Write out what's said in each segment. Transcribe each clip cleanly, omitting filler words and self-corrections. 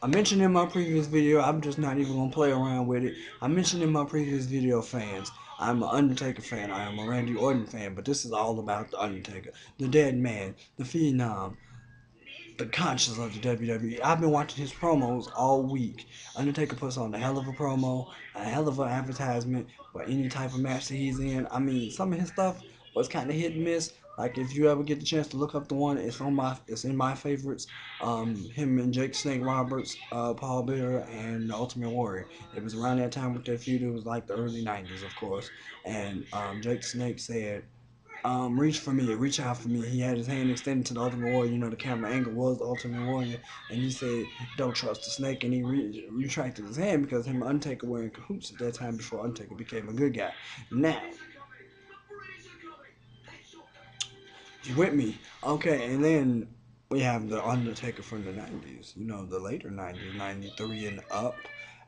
I mentioned in my previous video, I'm just not even going to play around with it. I mentioned in my previous video, fans, I'm an Undertaker fan, I am a Randy Orton fan, but this is all about the Undertaker, the dead man, the phenom, the conscience of the WWE. I've been watching his promos all week. Undertaker puts on a hell of a promo, a hell of an advertisement for any type of match that he's in. I mean, some of his stuff was kind of hit and miss. Like if you ever get the chance to look up the one, it's in my favorites. Him and Jake Snake Roberts, Paul Bearer, and the Ultimate Warrior. It was around that time with their feud. It was like the early '90s, of course. And Jake Snake said, reach for me, reach out for me. He had his hand extended to the Ultimate Warrior. You know, the camera angle was the Ultimate Warrior. And he said, don't trust the snake. And he retracted his hand because him and Undertaker were in cahoots at that time before Undertaker became a good guy. Now, you with me? Okay, and then we have the Undertaker from the 90s. You know, the later 90s, 93 and up.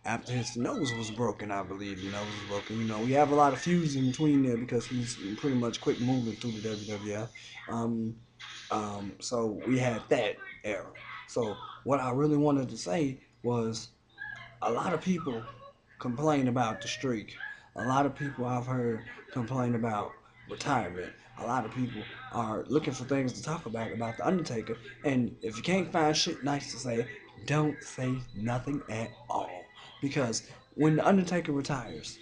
After his nose was broken, I believe. The nose was broken. You know, we have a lot of feuds in between there because he's pretty much quick moving through the WWF. Um, so we had that era. So what I really wanted to say was a lot of people complain about the streak. A lot of people I've heard complain about retirement. A lot of people are looking for things to talk about the Undertaker. And if you can't find shit nice to say, don't say nothing at all. Because when the Undertaker retires,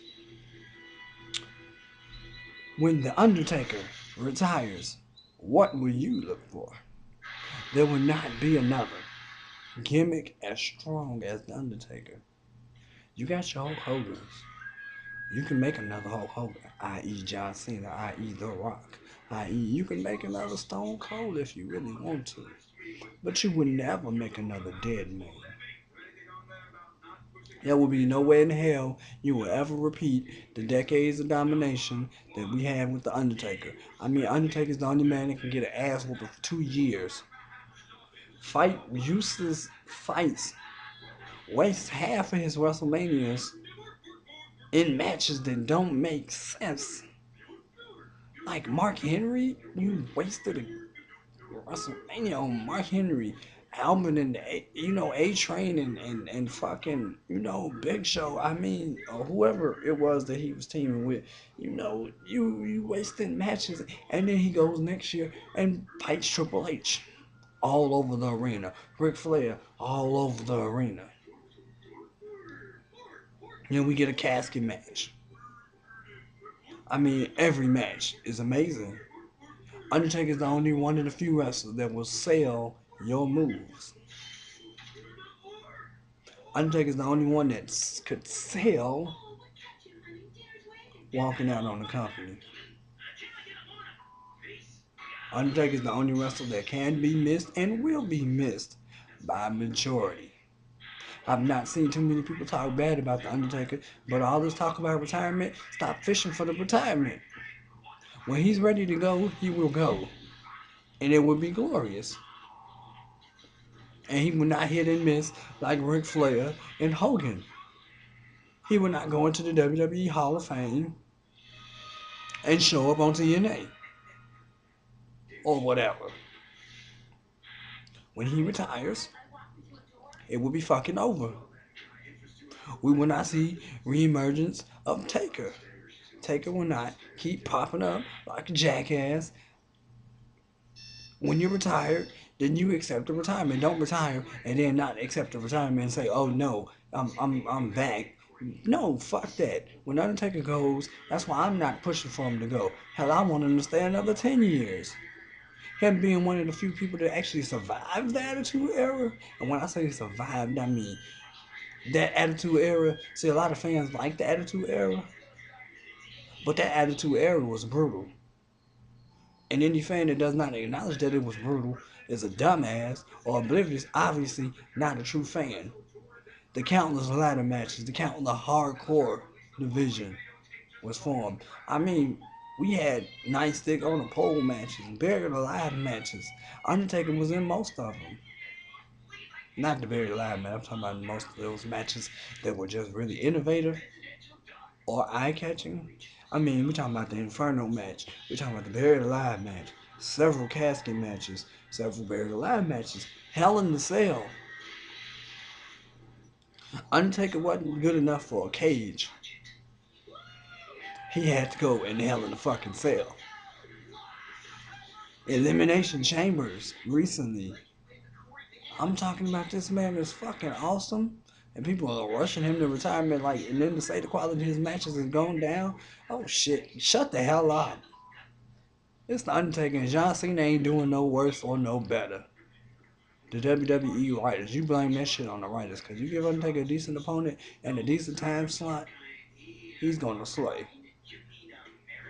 when the Undertaker retires, what will you look for? There will not be another gimmick as strong as the Undertaker. You got your Hulk Hogan's. You can make another Hulk Hogan, i.e. John Cena, i.e. The Rock, i.e. you can make another Stone Cold if you really want to. But you would never make another dead man. There will be no way in hell you will ever repeat the decades of domination that we had with The Undertaker. I mean, Undertaker's the only man that can get an ass whooping for 2 years. Fight useless fights. Waste half of his WrestleManias in matches that don't make sense. Like Mark Henry, you wasted a WrestleMania on Mark Henry, Alvin and A Train and fucking Big Show. I mean, or whoever it was that he was teaming with. You wasted matches, and then he goes next year and fights Triple H all over the arena. Ric Flair all over the arena. We get a casket match. I mean, every match is amazing. Undertaker is the only one of the few wrestlers that will sell your moves. Undertaker is the only one that could sell walking out on the company. Undertaker is the only wrestler that can be missed and will be missed by a majority. I've not seen too many people talk bad about the Undertaker, but all this talk about retirement, stop fishing for the retirement. When he's ready to go, he will go, and it will be glorious. And he will not hit and miss like Ric Flair and Hogan. He will not go into the WWE Hall of Fame and show up on TNA or whatever. When he retires, it will be fucking over. We will not see reemergence of Taker. Taker will not keep popping up like a jackass. When you're retired, then you accept the retirement. Don't retire and then not accept the retirement and say, "Oh no, I'm back." No, fuck that. When Undertaker goes, that's why I'm not pushing for him to go. Hell, I want him to stay another 10 years. Him being one of the few people that actually survived the Attitude Era. And when I say survived, I mean that Attitude Era. See, a lot of fans like the Attitude Era, but that Attitude Era was brutal. And any fan that does not acknowledge that it was brutal is a dumbass or oblivious, obviously not a true fan. The countless ladder matches, the countless hardcore division was formed. I mean, we had nightstick on the pole matches, buried alive matches. Undertaker was in most of them. Not the buried alive match. I'm talking about most of those matches that were just really innovative or eye catching. I mean, we're talking about the Inferno match. We're talking about the buried alive match. Several casket matches. Several buried alive matches. Hell in the Cell. Undertaker wasn't good enough for a cage. He had to go in hell in a fucking cell. Elimination Chambers recently. I'm talking about this man is fucking awesome. And people are rushing him to retirement, like, and then to say the quality of his matches is going down. Oh shit! Shut the hell up. It's the Undertaker, and John Cena ain't doing no worse or no better. The WWE writers, you blame that shit on the writers, cause you give Undertaker a decent opponent and a decent time slot, he's gonna slay.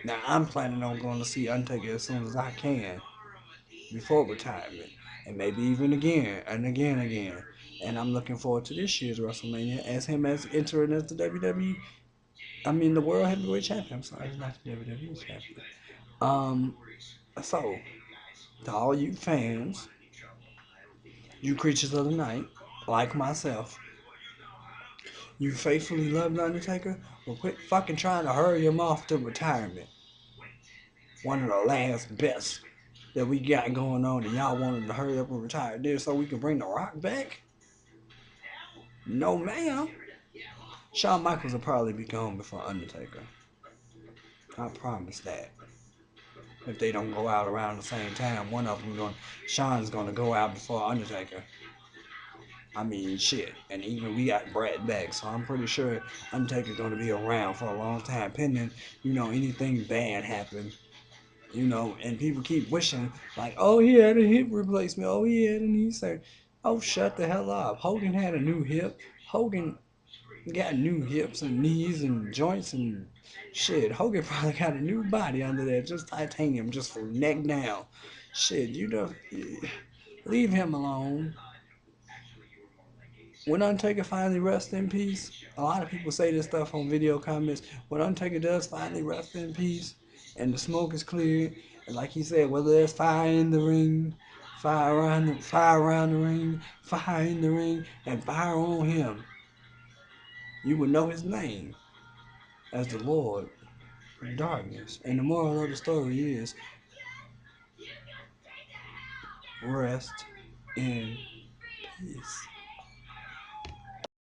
Now I'm planning on going to see Undertaker as soon as I can before retirement, and maybe even again and again and again. And I'm looking forward to this year's WrestleMania as him as entering as the WWE. I mean the World Heavyweight Champion. I'm sorry, not the WWE Champion. Um, so to all you fans, you creatures of the night, like myself, you faithfully love the Undertaker, well quit fucking trying to hurry him off to retirement. One of the last best that we got going on, and y'all wanted to hurry up and retire this so we can bring The Rock back? No, ma'am. Shawn Michaels will probably be gone before Undertaker. I promise that. If they don't go out around the same time, one of them Shawn's gonna go out before Undertaker. I mean, shit. And even we got Brad back, so I'm pretty sure Undertaker's gonna be around for a long time, pending, anything bad happen. And people keep wishing, like, oh, he had a hip replacement, oh, he had a knee surgery. Oh, shut the hell up. Hogan had a new hip. Hogan got new hips and knees and joints and shit. Hogan probably got a new body under there, just titanium, just from neck down. Shit, leave him alone. When Undertaker finally rests in peace, a lot of people say this stuff on video comments. When Undertaker does finally rest in peace, and the smoke is cleared, and like he said, whether there's fire in the ring, fire around the ring, fire in the ring, and fire on him, you would know his name as the Lord of Darkness. And the moral of the story is rest in peace.